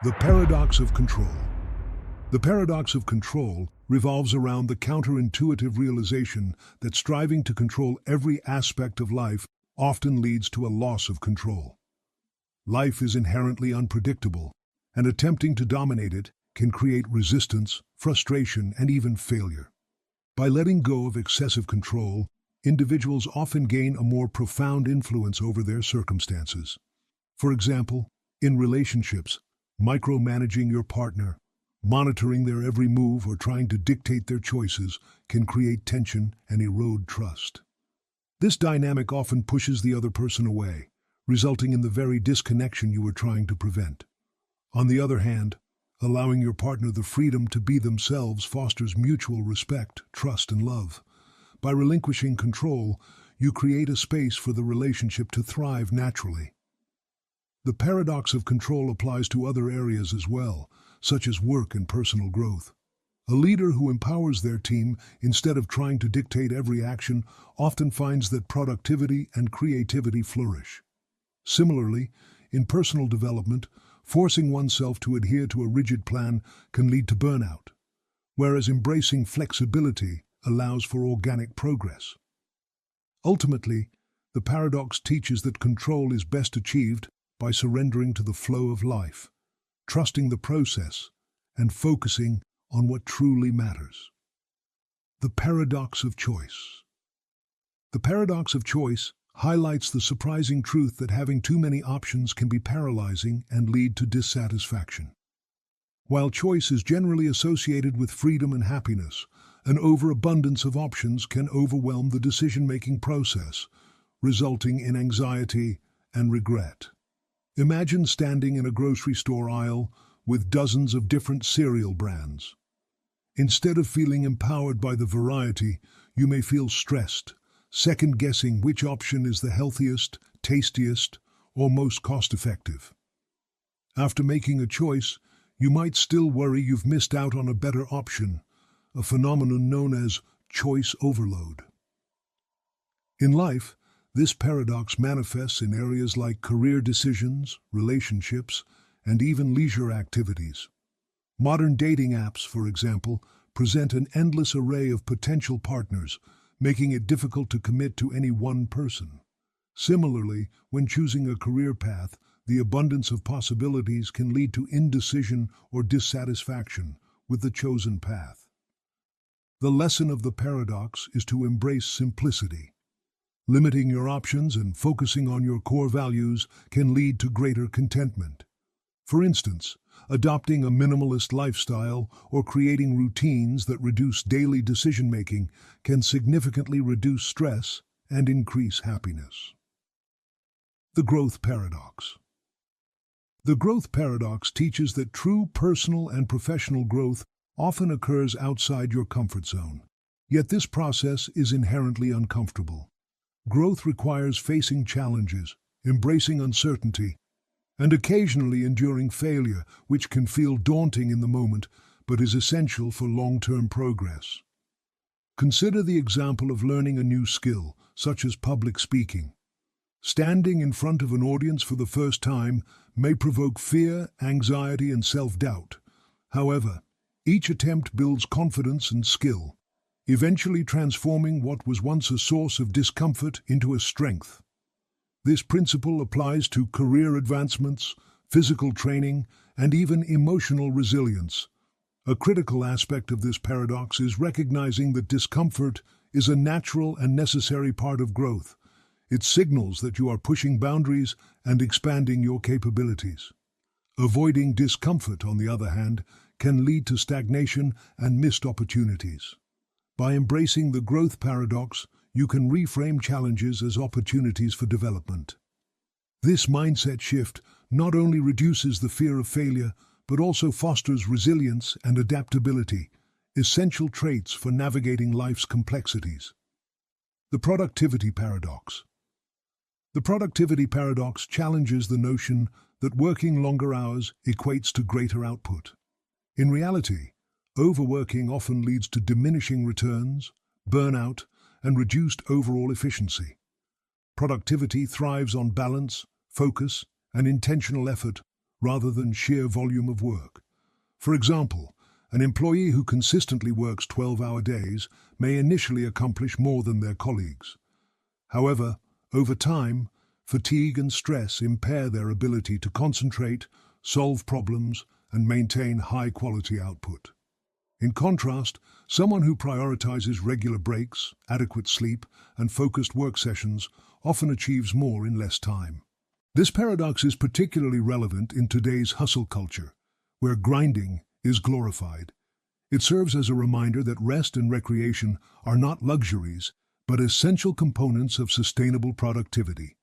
The paradox of control. The paradox of control revolves around the counterintuitive realization that striving to control every aspect of life often leads to a loss of control. Life is inherently unpredictable, and attempting to dominate it can create resistance, frustration, and even failure. By letting go of excessive control, individuals often gain a more profound influence over their circumstances. For example, in relationships, micromanaging your partner, monitoring their every move, or trying to dictate their choices can create tension and erode trust. This dynamic often pushes the other person away, resulting in the very disconnection you were trying to prevent. On the other hand, allowing your partner the freedom to be themselves fosters mutual respect, trust, and love. By relinquishing control, you create a space for the relationship to thrive naturally. The paradox of control applies to other areas as well, such as work and personal growth. A leader who empowers their team instead of trying to dictate every action often finds that productivity and creativity flourish. Similarly, in personal development, forcing oneself to adhere to a rigid plan can lead to burnout, whereas embracing flexibility allows for organic progress. Ultimately, the paradox teaches that control is best achieved by surrendering to the flow of life, trusting the process, and focusing on what truly matters. The paradox of choice. The paradox of choice highlights the surprising truth that having too many options can be paralyzing and lead to dissatisfaction. While choice is generally associated with freedom and happiness, an overabundance of options can overwhelm the decision-making process, resulting in anxiety and regret. Imagine standing in a grocery store aisle with dozens of different cereal brands. Instead of feeling empowered by the variety, you may feel stressed, second-guessing which option is the healthiest, tastiest, or most cost-effective. After making a choice, you might still worry you've missed out on a better option, a phenomenon known as choice overload. In life, this paradox manifests in areas like career decisions, relationships, and even leisure activities. Modern dating apps, for example, present an endless array of potential partners, making it difficult to commit to any one person. Similarly, when choosing a career path, the abundance of possibilities can lead to indecision or dissatisfaction with the chosen path. The lesson of the paradox is to embrace simplicity. Limiting your options and focusing on your core values can lead to greater contentment. For instance, adopting a minimalist lifestyle or creating routines that reduce daily decision-making can significantly reduce stress and increase happiness. The growth paradox. The growth paradox teaches that true personal and professional growth often occurs outside your comfort zone. Yet this process is inherently uncomfortable. Growth requires facing challenges, embracing uncertainty, and occasionally enduring failure, which can feel daunting in the moment, but is essential for long-term progress. Consider the example of learning a new skill, such as public speaking. Standing in front of an audience for the first time may provoke fear, anxiety, and self-doubt. However, each attempt builds confidence and skill, eventually transforming what was once a source of discomfort into a strength. This principle applies to career advancements, physical training, and even emotional resilience. A critical aspect of this paradox is recognizing that discomfort is a natural and necessary part of growth. It signals that you are pushing boundaries and expanding your capabilities. Avoiding discomfort, on the other hand, can lead to stagnation and missed opportunities. By embracing the growth paradox, you can reframe challenges as opportunities for development. This mindset shift not only reduces the fear of failure, but also fosters resilience and adaptability, essential traits for navigating life's complexities. The productivity paradox. The productivity paradox challenges the notion that working longer hours equates to greater output. In reality, overworking often leads to diminishing returns, burnout, and reduced overall efficiency. Productivity thrives on balance, focus, and intentional effort, rather than sheer volume of work. For example, an employee who consistently works 12-hour days may initially accomplish more than their colleagues. However, over time, fatigue and stress impair their ability to concentrate, solve problems, and maintain high-quality output. In contrast, someone who prioritizes regular breaks, adequate sleep, and focused work sessions often achieves more in less time. This paradox is particularly relevant in today's hustle culture, where grinding is glorified. It serves as a reminder that rest and recreation are not luxuries, but essential components of sustainable productivity.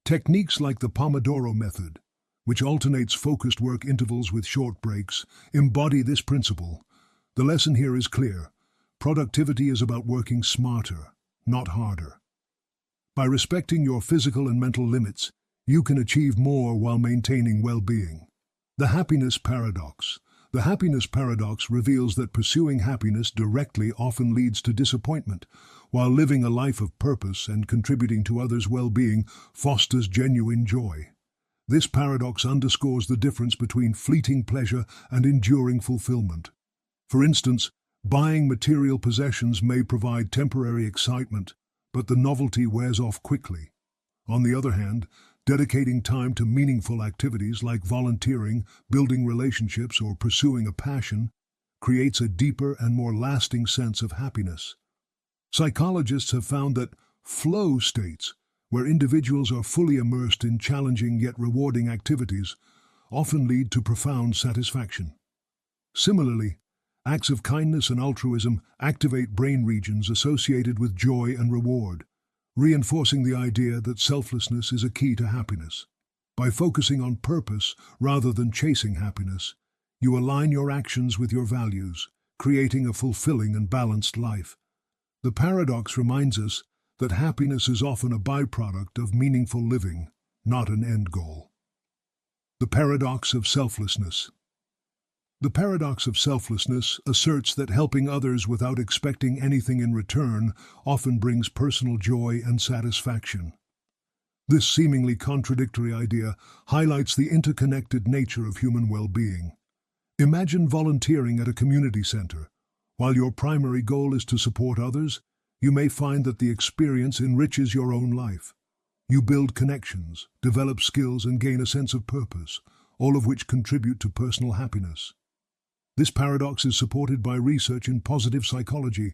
Techniques like the Pomodoro method, which alternates focused work intervals with short breaks, embody this principle. The lesson here is clear. Productivity is about working smarter, not harder. By respecting your physical and mental limits, you can achieve more while maintaining well-being. The happiness paradox. The happiness paradox reveals that pursuing happiness directly often leads to disappointment, while living a life of purpose and contributing to others' well-being fosters genuine joy. This paradox underscores the difference between fleeting pleasure and enduring fulfillment. For instance, buying material possessions may provide temporary excitement, but the novelty wears off quickly. On the other hand, dedicating time to meaningful activities like volunteering, building relationships, or pursuing a passion creates a deeper and more lasting sense of happiness. Psychologists have found that flow states, where individuals are fully immersed in challenging yet rewarding activities, often lead to profound satisfaction. Similarly, acts of kindness and altruism activate brain regions associated with joy and reward, reinforcing the idea that selflessness is a key to happiness. By focusing on purpose rather than chasing happiness, you align your actions with your values, creating a fulfilling and balanced life. The paradox reminds us that happiness is often a byproduct of meaningful living, not an end goal. The paradox of selflessness. The paradox of selflessness asserts that helping others without expecting anything in return often brings personal joy and satisfaction. This seemingly contradictory idea highlights the interconnected nature of human well-being. Imagine volunteering at a community center. While your primary goal is to support others, you may find that the experience enriches your own life. You build connections, develop skills, and gain a sense of purpose, all of which contribute to personal happiness. This paradox is supported by research in positive psychology,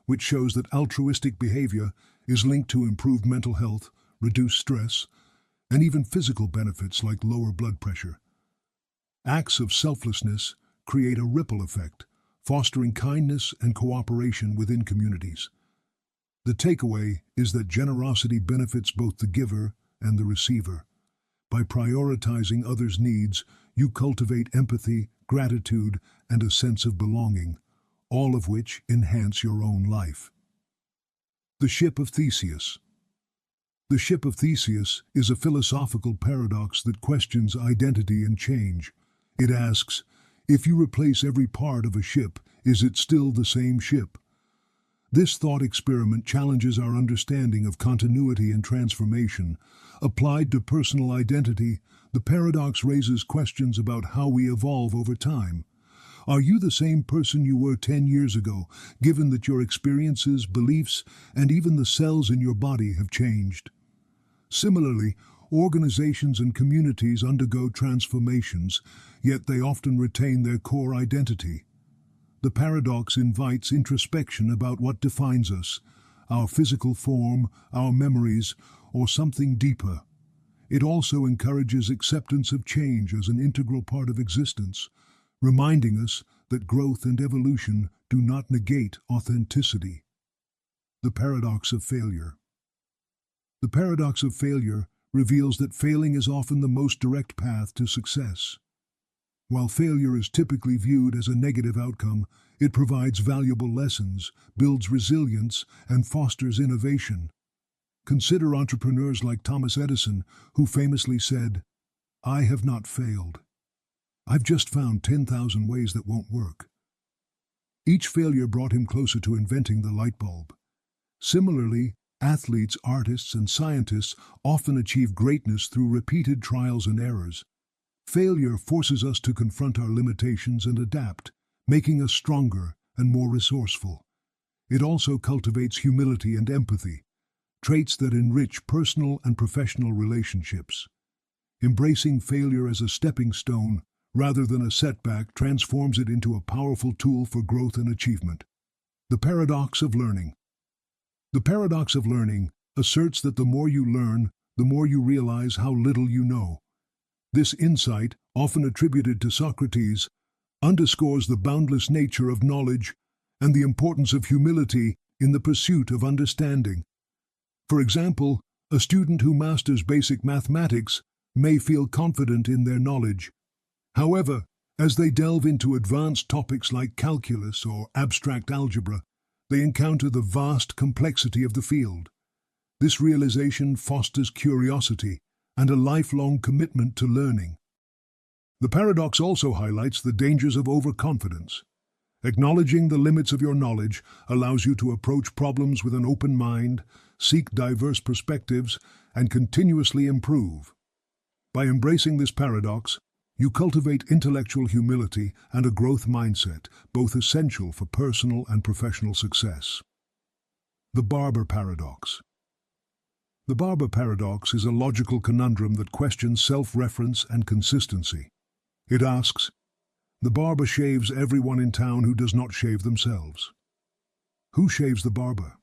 which shows that altruistic behavior is linked to improved mental health, reduced stress, and even physical benefits like lower blood pressure. Acts of selflessness create a ripple effect, fostering kindness and cooperation within communities. The takeaway is that generosity benefits both the giver and the receiver. By prioritizing others' needs, you cultivate empathy, gratitude, and a sense of belonging, all of which enhance your own life. The Ship of Theseus. The Ship of Theseus is a philosophical paradox that questions identity and change. It asks, if you replace every part of a ship, is it still the same ship? This thought experiment challenges our understanding of continuity and transformation. Applied to personal identity, the paradox raises questions about how we evolve over time. Are you the same person you were 10 years ago, given that your experiences, beliefs, and even the cells in your body have changed? Similarly, organizations and communities undergo transformations, yet they often retain their core identity. The paradox invites introspection about what defines us, our physical form, our memories, or something deeper. It also encourages acceptance of change as an integral part of existence, reminding us that growth and evolution do not negate authenticity. The paradox of failure. The paradox of failure reveals that failing is often the most direct path to success. While failure is typically viewed as a negative outcome, it provides valuable lessons, builds resilience, and fosters innovation. Consider entrepreneurs like Thomas Edison, who famously said, "I have not failed. I've just found 10,000 ways that won't work." Each failure brought him closer to inventing the light bulb. Similarly, athletes, artists, and scientists often achieve greatness through repeated trials and errors. Failure forces us to confront our limitations and adapt, making us stronger and more resourceful. It also cultivates humility and empathy, traits that enrich personal and professional relationships. Embracing failure as a stepping stone rather than a setback transforms it into a powerful tool for growth and achievement. The paradox of learning. The paradox of learning asserts that the more you learn, the more you realize how little you know. This insight, often attributed to Socrates, underscores the boundless nature of knowledge and the importance of humility in the pursuit of understanding. For example, a student who masters basic mathematics may feel confident in their knowledge. However, as they delve into advanced topics like calculus or abstract algebra, they encounter the vast complexity of the field. This realization fosters curiosity and a lifelong commitment to learning. The paradox also highlights the dangers of overconfidence. Acknowledging the limits of your knowledge allows you to approach problems with an open mind, seek diverse perspectives, and continuously improve. By embracing this paradox, you cultivate intellectual humility and a growth mindset, both essential for personal and professional success. The Barber Paradox. The Barber Paradox is a logical conundrum that questions self-reference and consistency. It asks, the barber shaves everyone in town who does not shave themselves. Who shaves the barber?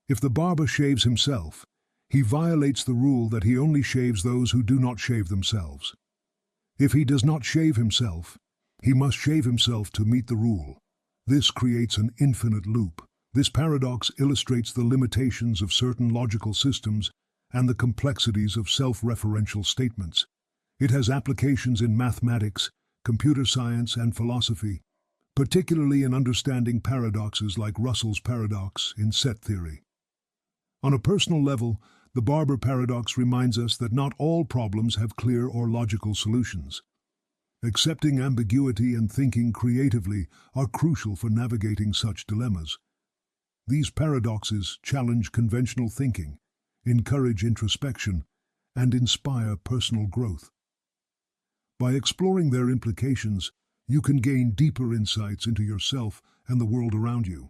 If the barber shaves himself, he violates the rule that he only shaves those who do not shave themselves. If he does not shave himself, he must shave himself to meet the rule. This creates an infinite loop. This paradox illustrates the limitations of certain logical systems and the complexities of self-referential statements. It has applications in mathematics, computer science, and philosophy, particularly in understanding paradoxes like Russell's paradox in set theory. On a personal level, the Barber paradox reminds us that not all problems have clear or logical solutions. Accepting ambiguity and thinking creatively are crucial for navigating such dilemmas. These paradoxes challenge conventional thinking, encourage introspection, and inspire personal growth. By exploring their implications, you can gain deeper insights into yourself and the world around you.